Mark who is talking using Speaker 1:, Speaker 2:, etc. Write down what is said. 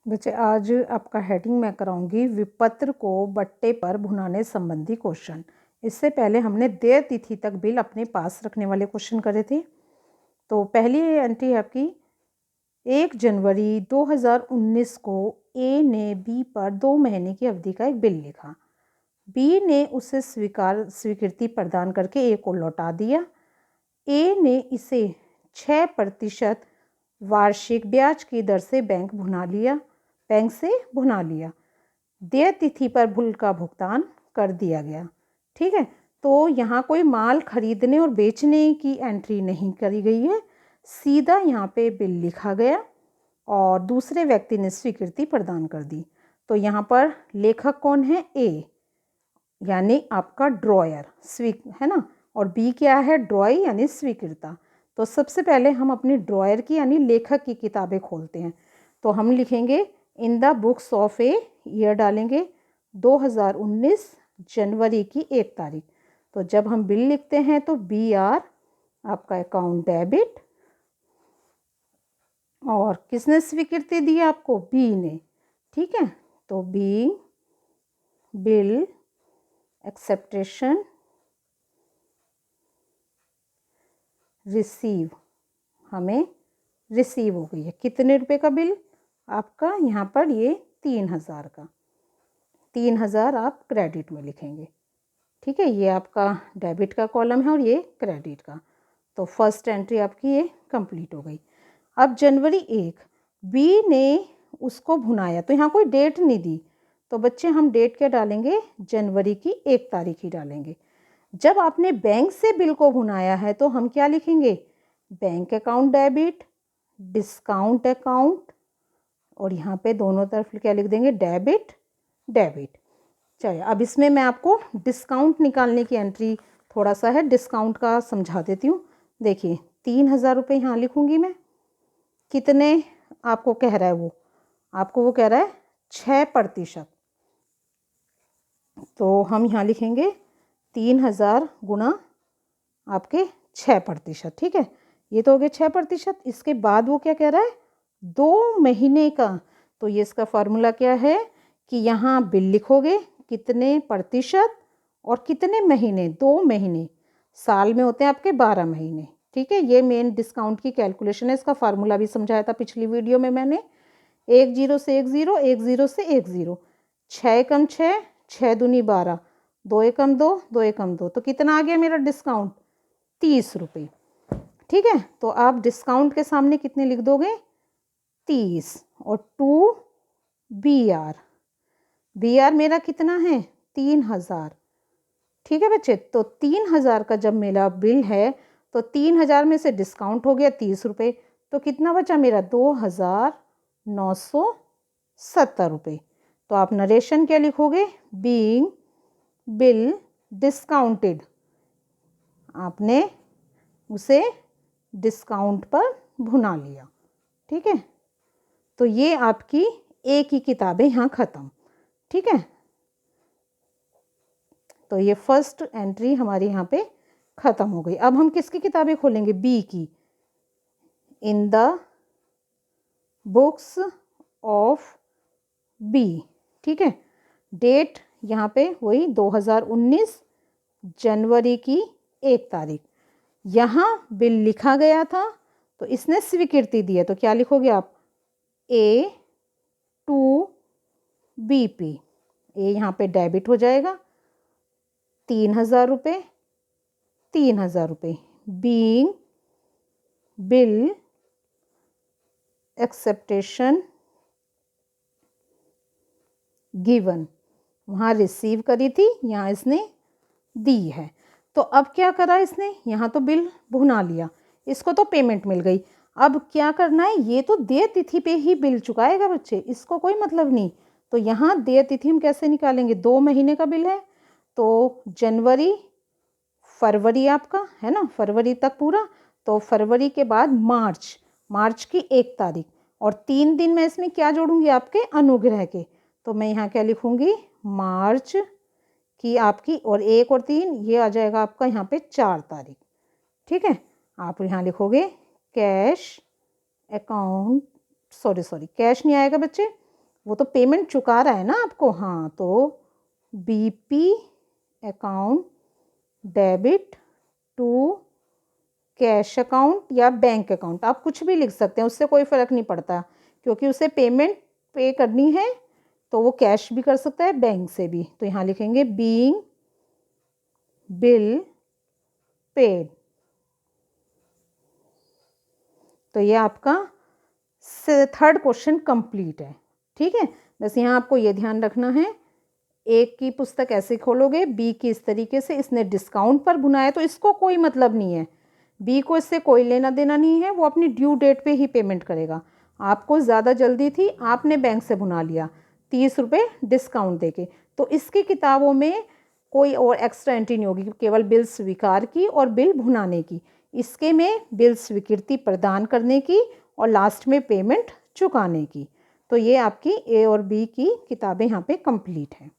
Speaker 1: बच्चे आज आपका हेडिंग मैं कराऊंगी विपत्र को बट्टे पर भुनाने संबंधी क्वेश्चन। इससे पहले हमने देय तिथि तक बिल अपने पास रखने वाले क्वेश्चन करे थे। तो पहली एंट्री है आपकी 1 जनवरी 2019 को ए ने बी पर 2 महीने की अवधि का एक बिल लिखा। बी ने उसे स्वीकृति प्रदान करके ए को लौटा दिया। ए ने इसे 6% वार्षिक ब्याज की दर से बैंक से भुना लिया। देय तिथि पर बिल का भुगतान कर दिया गया। ठीक है, तो यहाँ कोई माल खरीदने और बेचने की एंट्री नहीं करी गई है, सीधा यहाँ पे बिल लिखा गया और दूसरे व्यक्ति ने स्वीकृति प्रदान कर दी। तो यहाँ पर लेखक कौन है? ए, यानी आपका ड्रॉयर है ना, और बी क्या है? ड्रॉई यानी स्वीकृता। तो सबसे पहले हम अपनी ड्रॉयर की यानी लेखक की किताबें खोलते हैं। तो हम लिखेंगे इन the books of A, year डालेंगे 2019 जनवरी की 1 तारीख। तो जब हम बिल लिखते हैं तो बी आर आपका अकाउंट डेबिट, और किसने स्वीकृति दी आपको? बी ने। ठीक है, तो बी बिल एक्सेप्टेशन रिसीव, हमें रिसीव हो गई है। कितने रुपए का बिल आपका? यहाँ पर ये 3000 का। 3000 आप क्रेडिट में लिखेंगे। ठीक है, ये आपका डेबिट का कॉलम है और ये क्रेडिट का। तो फर्स्ट एंट्री आपकी ये कंप्लीट हो गई। अब जनवरी 1 बी ने उसको भुनाया, तो यहाँ कोई डेट नहीं दी, तो बच्चे हम डेट क्या डालेंगे? जनवरी की 1 तारीख ही डालेंगे। जब आपने बैंक से बिल को भुनाया है तो हम क्या लिखेंगे? Bank account debit, discount account, और यहाँ पे दोनों तरफ क्या लिख देंगे? Debit debit. चलिए, अब इसमें मैं आपको डिस्काउंट निकालने की एंट्री थोड़ा सा है, डिस्काउंट का समझा देती हूँ। देखिए 3000 रुपये यहाँ लिखूँगी मैं। कितने आपको कह रहा है वो? आपको वो कह रहा है 6%। तो हम यहाँ लिखेंगे 3000 गुणा आपके 6%। ठीक है, ये तो हो गया 6%। इसके बाद वो क्या कह रहा है? 2 महीने का। तो ये इसका फॉर्मूला क्या है कि यहाँ बिल लिखोगे कितने प्रतिशत और कितने महीने? 2 महीने। साल में होते हैं आपके 12 महीने। ठीक है, ये मेन डिस्काउंट की कैलकुलेशन है। इसका फार्मूला भी समझाया था पिछली वीडियो में मैंने। 1 0 से 1 0, 1 0 से 1 0, 6 एकम 6, 6 दूनी 12, 2 एकम 2, 2 एकम 2। तो कितना आ गया मेरा डिस्काउंट? 30 रुपये। ठीक है, तो आप डिस्काउंट के सामने कितने लिख दोगे? 30, और 2 बी आर मेरा कितना है? 3000। ठीक है बच्चे, तो 3000 का जब मेरा बिल है तो 3000 में से डिस्काउंट हो गया 30 रुपये, तो कितना बचा मेरा? 2970 रुपये। तो आप नरेशन क्या लिखोगे? बीइंग बिल डिस्काउंटेड, आपने उसे डिस्काउंट पर भुना लिया। ठीक है, तो ये आपकी एक ही किताबें यहाँ ख़त्म। ठीक है, तो ये फर्स्ट एंट्री हमारी यहाँ पे ख़त्म हो गई। अब हम किसकी किताबें खोलेंगे? बी की। In the books of B. ठीक है, डेट यहाँ पे वही 2019 जनवरी की 1 तारीख। यहाँ बिल लिखा गया था तो इसने स्वीकृति दी है, तो क्या लिखोगे आप? ए टू बी पी। ए यहाँ पे डेबिट हो जाएगा 3000 रुपये, 3000 रुपये। बीइंग बिल एक्सेप्टेशन गिवन, वहाँ रिसीव करी थी, यहाँ इसने दी है। तो अब क्या करा इसने? यहाँ तो बिल भुना लिया, इसको तो पेमेंट मिल गई। अब क्या करना है? ये तो देय तिथि पे ही बिल चुकाएगा बच्चे, इसको कोई मतलब नहीं। तो यहाँ देय तिथि हम कैसे निकालेंगे? 2 महीने का बिल है तो जनवरी फरवरी आपका है ना, फरवरी तक पूरा। तो फरवरी के बाद मार्च की 1 तारीख, और 3 दिन मैं इसमें क्या जोड़ूंगी? आपके अनुग्रह के। तो मैं यहाँ क्या लिखूंगी? मार्च की आपकी, और 1 और 3 ये आ जाएगा आपका यहाँ पे 4 तारीख। ठीक है, आप यहाँ लिखोगे कैश अकाउंट, सॉरी कैश नहीं आएगा बच्चे, वो तो पेमेंट चुका रहा है ना आपको। हाँ, तो BP account debit to cash account या बैंक अकाउंट, आप कुछ भी लिख सकते हैं, उससे कोई फ़र्क नहीं पड़ता, क्योंकि उसे पेमेंट पे करनी है तो वो कैश भी कर सकता है, बैंक से भी। तो यहाँ लिखेंगे बीइंग बिल पेड। तो ये आपका थर्ड क्वेश्चन कंप्लीट है। ठीक है, बस यहाँ आपको ये ध्यान रखना है, ए की पुस्तक ऐसे खोलोगे, बी की इस तरीके से, इसने डिस्काउंट पर भुनाया तो इसको कोई मतलब नहीं है, बी को इससे कोई लेना देना नहीं है, वो अपनी ड्यू डेट पे ही पेमेंट करेगा। आपको ज़्यादा जल्दी थी, आपने बैंक से भुना लिया 30 रुपये डिस्काउंट देके, तो इसकी किताबों में कोई और एक्स्ट्रा एंट्री नहीं होगी, केवल बिल स्वीकार की और बिल भुनाने की। इसके में बिल स्वीकृति प्रदान करने की और लास्ट में पेमेंट चुकाने की। तो ये आपकी ए और बी की किताबें यहाँ पे कंप्लीट हैं।